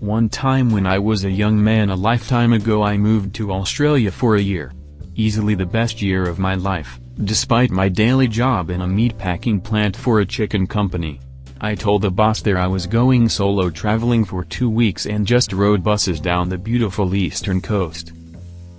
One time when I was a young man a lifetime ago I moved to Australia for a year. Easily the best year of my life, despite my daily job in a meatpacking plant for a chicken company. I told the boss there I was going solo traveling for 2 weeks and just rode buses down the beautiful eastern coast.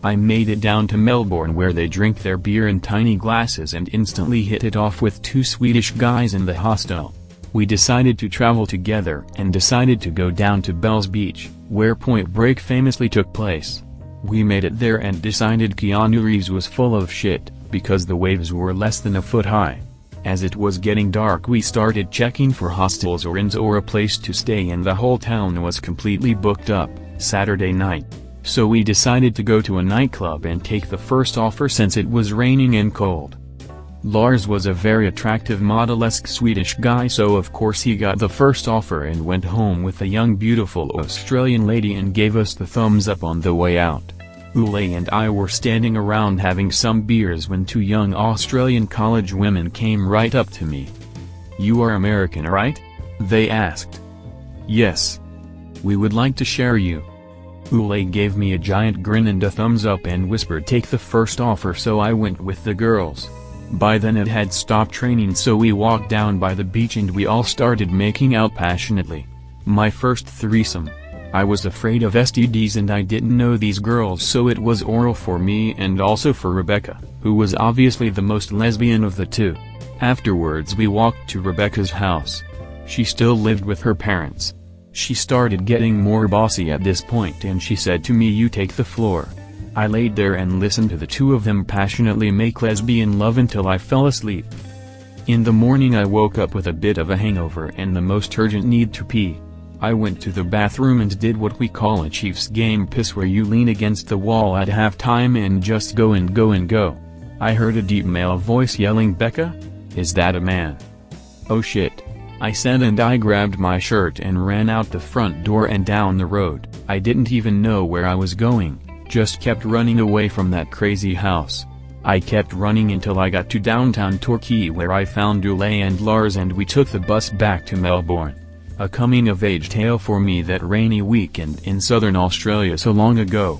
I made it down to Melbourne where they drink their beer in tiny glasses and instantly hit it off with 2 Swedish guys in the hostel. We decided to travel together and decided to go down to Bells Beach, where Point Break famously took place. We made it there and decided Keanu Reeves was full of shit, because the waves were less than a foot high. As it was getting dark we started checking for hostels or inns or a place to stay and the whole town was completely booked up, Saturday night. So we decided to go to a nightclub and take the first offer since it was raining and cold. Lars was a very attractive model-esque Swedish guy so of course he got the first offer and went home with a young beautiful Australian lady and gave us the thumbs up on the way out. Ule and I were standing around having some beers when 2 young Australian college women came right up to me. "You are American, right?" they asked. "Yes. We would like to share you." Ule gave me a giant grin and a thumbs up and whispered take the first offer so I went with the girls. By then it had stopped raining so we walked down by the beach and we all started making out passionately. My first threesome. I was afraid of STDs and I didn't know these girls so it was oral for me and also for Rebecca, who was obviously the most lesbian of the two. Afterwards we walked to Rebecca's house. She still lived with her parents. She started getting more bossy at this point and she said to me you take the floor. I laid there and listened to the two of them passionately make lesbian love until I fell asleep. In the morning I woke up with a bit of a hangover and the most urgent need to pee. I went to the bathroom and did what we call a Chiefs game piss where you lean against the wall at halftime and just go and go and go. I heard a deep male voice yelling "Becca? Is that a man?" "Oh shit," I said and I grabbed my shirt and ran out the front door and down the road. I didn't even know where I was going, just kept running away from that crazy house. I kept running until I got to downtown Torquay where I found Ule and Lars and we took the bus back to Melbourne. A coming-of-age tale for me that rainy weekend in southern Australia so long ago.